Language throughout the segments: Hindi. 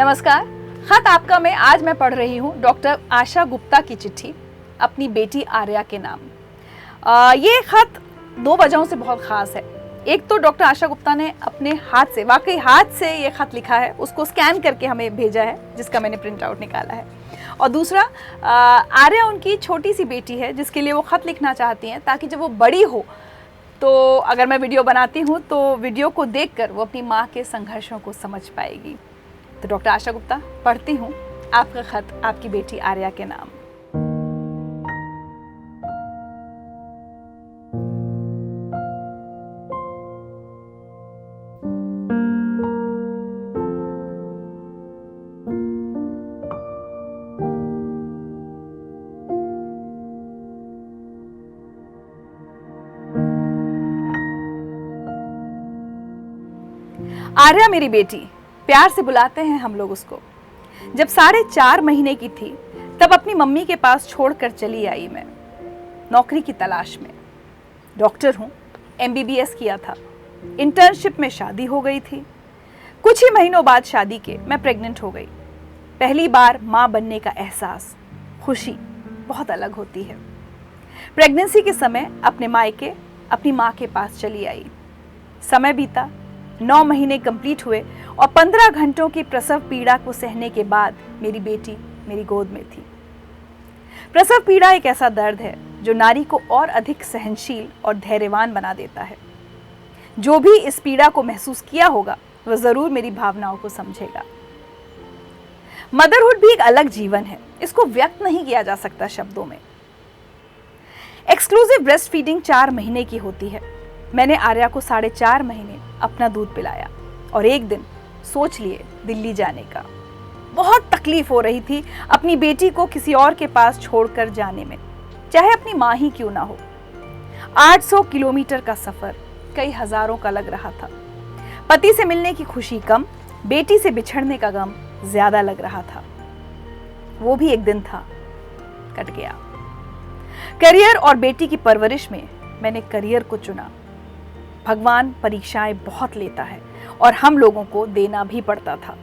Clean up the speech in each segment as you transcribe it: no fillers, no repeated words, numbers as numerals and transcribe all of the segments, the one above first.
नमस्कार। खत आपका में आज मैं पढ़ रही हूँ डॉक्टर आशा गुप्ता की चिट्ठी अपनी बेटी आर्या के नाम। ये खत दो वजहों से बहुत ख़ास है। एक तो डॉक्टर आशा गुप्ता ने अपने हाथ से, वाकई हाथ से ये खत लिखा है, उसको स्कैन करके हमें भेजा है, जिसका मैंने प्रिंट आउट निकाला है। और दूसरा, आर्या उनकी छोटी सी बेटी है जिसके लिए वो खत लिखना चाहती हैं, ताकि जब वो बड़ी हो तो अगर मैं वीडियो बनाती हूँ तो वीडियो को देखकर वो अपनी माँ के संघर्षों को समझ पाएगी। तो डॉक्टर आशा गुप्ता, पढ़ती हूँ आपका खत आपकी बेटी आर्या के नाम। आर्या मेरी बेटी, प्यार से बुलाते हैं हम लोग उसको। जब 4.5 महीने की थी तब अपनी मम्मी के पास छोड़कर चली आई मैं, नौकरी की तलाश में। डॉक्टर हूँ, MBBS किया था। इंटर्नशिप में शादी हो गई थी। कुछ ही महीनों बाद शादी के मैं प्रेग्नेंट हो गई। पहली बार माँ बनने का एहसास, खुशी बहुत अलग होती है। प्रेगनेंसी के समय अपने मायके अपनी माँ के पास चली आई। समय बीता, 9 महीने कंप्लीट हुए और 15 घंटों की प्रसव पीड़ा को सहने के बाद मेरी बेटी मेरी गोद में थी। प्रसव पीड़ा एक ऐसा दर्द है जो नारी को और अधिक सहनशील और धैर्यवान बना देता है। जो भी इस पीड़ा को महसूस किया होगा वह जरूर मेरी भावनाओं को समझेगा। मदरहुड भी एक अलग जीवन है, इसको व्यक्त नहीं किया जा सकता शब्दों में। एक्सक्लूसिव ब्रेस्ट फीडिंग 4 महीने की होती है। मैंने आर्या को 4.5 महीने अपना दूध पिलाया और एक दिन सोच लिए दिल्ली जाने का। बहुत तकलीफ हो रही थी अपनी बेटी को किसी और के पास छोड़कर जाने में, चाहे अपनी माँ ही क्यों ना हो। 800 किलोमीटर का सफर कई हजारों का लग रहा था। पति से मिलने की खुशी कम, बेटी से बिछड़ने का गम ज्यादा लग रहा था। वो भी एक दिन था, कट गया। करियर और बेटी की परवरिश में मैंने करियर को चुना। भगवान परीक्षाएं बहुत लेता है और हम लोगों को देना भी पड़ता था।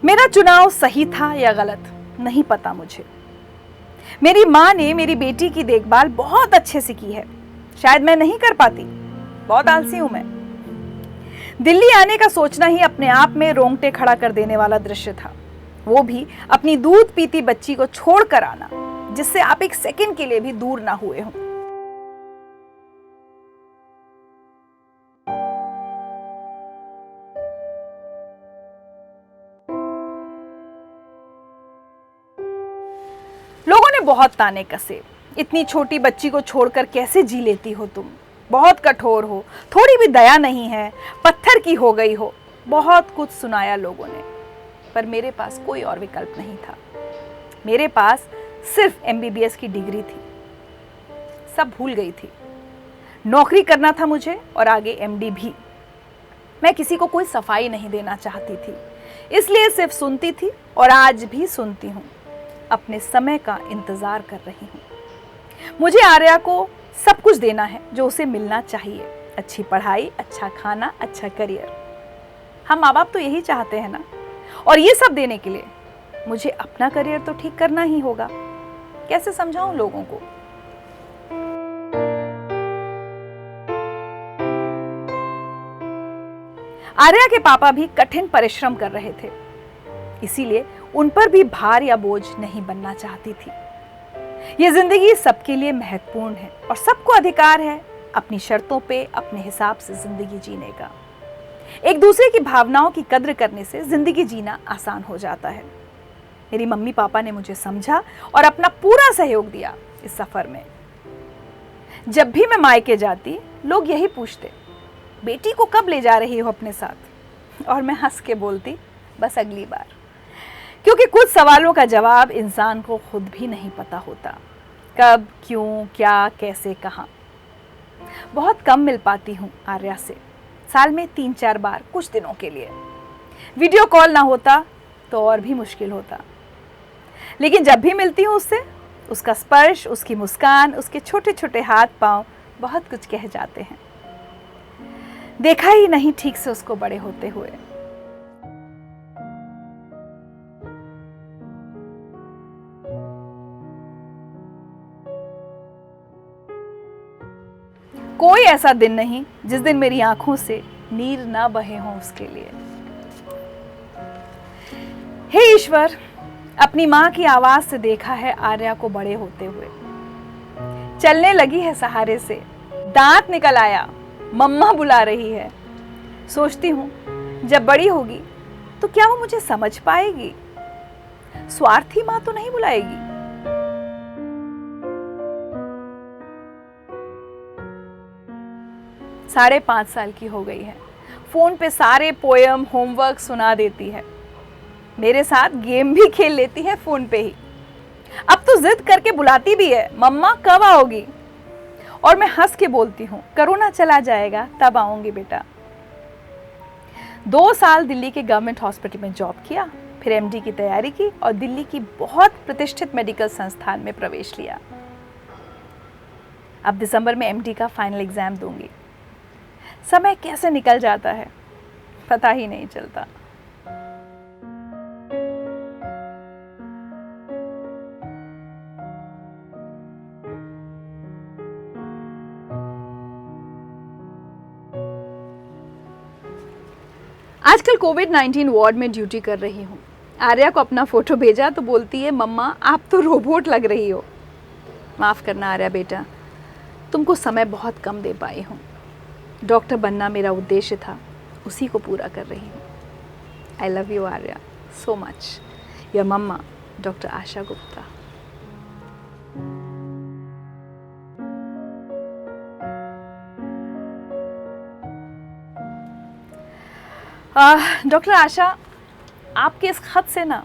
मेरा चुनाव सही था या गलत नहीं पता मुझे। मेरी माँ ने मेरी बेटी की देखभाल बहुत अच्छे से की है। शायद मैं नहीं कर पाती, बहुत आलसी हूं मैं। दिल्ली आने का सोचना ही अपने आप में रोंगटे खड़ा कर देने वाला दृश्य था। वो भी अपनी दूध पीती बच्ची को छोड़कर आना, जिससे आप एक सेकंड के लिए भी दूर ना हुए हों। लोगों ने बहुत ताने कसे, इतनी छोटी बच्ची को छोड़कर कैसे जी लेती हो तुम, बहुत कठोर हो, थोड़ी भी दया नहीं है, पत्थर की हो गई हो। बहुत कुछ सुनाया लोगों ने, पर मेरे पास कोई और विकल्प नहीं था। मेरे पास सिर्फ MBBS की डिग्री थी। सब भूल गई थी। नौकरी करना था मुझे और आगे MD भी। मैं किसी को कोई सफाई नहीं देना चाहती थी, इसलिए सिर्फ सुनती थी और आज भी सुनती हूँ। अपने समय का इंतजार कर रही हूँ। मुझे आर्या को सब कुछ देना है जो उसे मिलना चाहिए। अच्छी पढ़ाई, अच्छा खाना, अच्छा करियर। हम माँ बाप तो यही चाहते हैं ना। और ये सब देने के लिए मुझे अपना करियर तो ठीक करना ही होगा। कैसे समझाऊं लोगों को। आर्या के पापा भी कठिन परिश्रम कर रहे थे, इसीलिए उन पर भी भार या बोझ नहीं बनना चाहती थी। ये जिंदगी सबके लिए महत्वपूर्ण है और सबको अधिकार है अपनी शर्तों पे अपने हिसाब से जिंदगी जीने का। एक दूसरे की भावनाओं की कद्र करने से जिंदगी जीना आसान हो जाता है। मेरी मम्मी पापा ने मुझे समझा और अपना पूरा सहयोग दिया इस सफर में। जब भी मैं मायके जाती, लोग यही पूछते, बेटी को कब ले जा रही हो अपने साथ? और मैं हंस के बोलती, बस अगली बार। क्योंकि कुछ सवालों का जवाब इंसान को खुद भी नहीं पता होता। कब, क्यों, क्या, कैसे, कहाँ। बहुत कम मिल पाती हूँ आर्या से, साल में 3-4 बार, कुछ दिनों के लिए। वीडियो कॉल ना होता तो और भी मुश्किल होता, लेकिन जब भी मिलती हूँ उससे उसका स्पर्श, उसकी मुस्कान, उसके छोटे छोटे हाथ पांव बहुत कुछ कह जाते हैं। देखा ही नहीं ठीक से उसको बड़े होते हुए। कोई ऐसा दिन नहीं जिस दिन मेरी आंखों से नीर ना बहे हों उसके लिए। हे ईश्वर, अपनी माँ की आवाज से देखा है आर्या को बड़े होते हुए। चलने लगी है सहारे से, दांत निकल आया, मम्मा बुला रही है। सोचती हूँ जब बड़ी होगी तो क्या वो मुझे समझ पाएगी? स्वार्थी माँ तो नहीं बुलाएगी। 5.5 साल की हो गई है। फोन पे सारे पोयम, होमवर्क सुना देती है। मेरे साथ गेम भी खेल लेती है फोन पे ही। अब तो जिद करके बुलाती भी है, मम्मा कब आओगी? और मैं हंस के बोलती हूँ, कोरोना चला जाएगा तब आऊंगी बेटा। 2 साल दिल्ली के गवर्नमेंट हॉस्पिटल में जॉब किया, फिर एमडी की तैयारी की और दिल्ली की बहुत प्रतिष्ठित मेडिकल संस्थान में प्रवेश लिया। अब दिसंबर में एमडी का फाइनल एग्जाम दूंगी। समय कैसे निकल जाता है पता ही नहीं चलता। आजकल कोविड-19 वार्ड में ड्यूटी कर रही हूँ। आर्या को अपना फोटो भेजा तो बोलती है, मम्मा आप तो रोबोट लग रही हो। माफ़ करना आर्या बेटा, तुमको समय बहुत कम दे पाई हूँ। डॉक्टर बनना मेरा उद्देश्य था, उसी को पूरा कर रही हूँ। I love you Arya so much. Your mamma doctor Asha Gupta. Doctor Asha, आपके इस खत से ना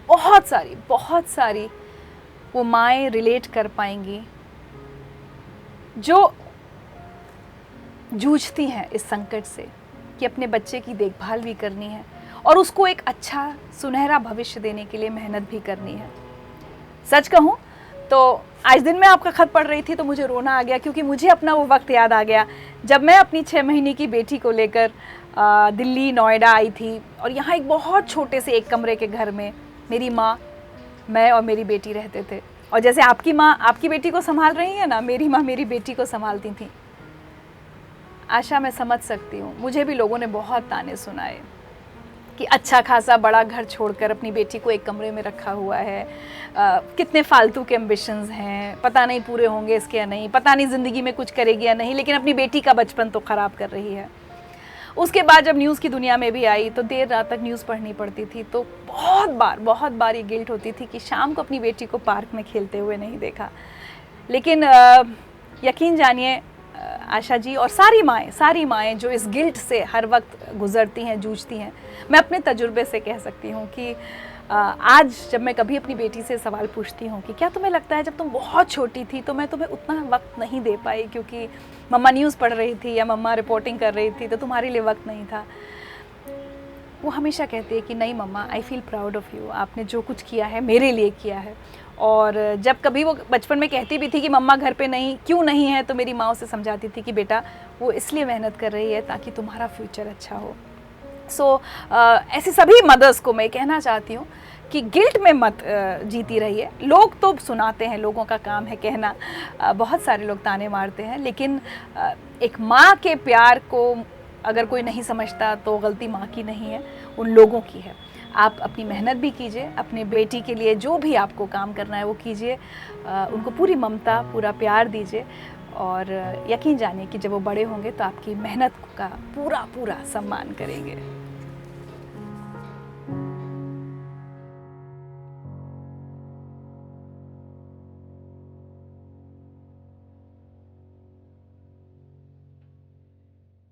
बहुत सारी वो माएँ रिलेट कर पाएंगी जो जूझती हैं इस संकट से कि अपने बच्चे की देखभाल भी करनी है और उसको एक अच्छा सुनहरा भविष्य देने के लिए मेहनत भी करनी है। सच कहूँ तो आज दिन में आपका खत पढ़ रही थी तो मुझे रोना आ गया, क्योंकि मुझे अपना वो वक्त याद आ गया जब मैं अपनी 6 महीने की बेटी को लेकर दिल्ली नोएडा आई थी और यहाँ एक बहुत छोटे से एक कमरे के घर में मेरी माँ, मैं और मेरी बेटी रहते थे। और जैसे आपकी माँ आपकी बेटी को संभाल रही है ना, मेरी माँ मेरी बेटी को संभालती थी। आशा, मैं समझ सकती हूँ, मुझे भी लोगों ने बहुत ताने सुनाए कि अच्छा खासा बड़ा घर छोड़कर अपनी बेटी को एक कमरे में रखा हुआ है, कितने फालतू के एम्बिशंस हैं, पता नहीं पूरे होंगे इसके या नहीं, पता नहीं ज़िंदगी में कुछ करेगी या नहीं, लेकिन अपनी बेटी का बचपन तो ख़राब कर रही है। उसके बाद जब न्यूज़ की दुनिया में भी आई तो देर रात तक न्यूज़ पढ़नी पड़ती थी, तो बहुत बार ये गिल्ट होती थी कि शाम को अपनी बेटी को पार्क में खेलते हुए नहीं देखा। लेकिन यकीन जानिए आशा जी और सारी माएँ जो इस गिल्ट से हर वक्त गुजरती हैं, जूझती हैं, मैं अपने तजुर्बे से कह सकती हूँ कि आज जब मैं कभी अपनी बेटी से सवाल पूछती हूँ कि क्या तुम्हें लगता है जब तुम बहुत छोटी थी तो मैं तुम्हें उतना वक्त नहीं दे पाई क्योंकि मम्मा न्यूज़ पढ़ रही थी या मम्मा रिपोर्टिंग कर रही थी तो तुम्हारे लिए वक्त नहीं था, वो हमेशा कहती है कि नहीं mamma, I feel proud of you, आपने जो कुछ किया है मेरे लिए किया है। और जब कभी वो बचपन में कहती भी थी कि मम्मा घर पे क्यों नहीं है, तो मेरी माँ उसे समझाती थी कि बेटा वो इसलिए मेहनत कर रही है ताकि तुम्हारा फ्यूचर अच्छा हो। सो ऐसे सभी मदर्स को मैं कहना चाहती हूँ कि गिल्ट में मत जीती रहिए। लोग तो सुनाते हैं, लोगों का काम है कहना, बहुत सारे लोग ताने मारते हैं, लेकिन एक माँ के प्यार को अगर कोई नहीं समझता तो गलती माँ की नहीं है, उन लोगों की है। आप अपनी मेहनत भी कीजिए, अपनी बेटी के लिए जो भी आपको काम करना है वो कीजिए, उनको पूरी ममता, पूरा प्यार दीजिए और यकीन जानिए कि जब वो बड़े होंगे तो आपकी मेहनत का पूरा सम्मान करेंगे।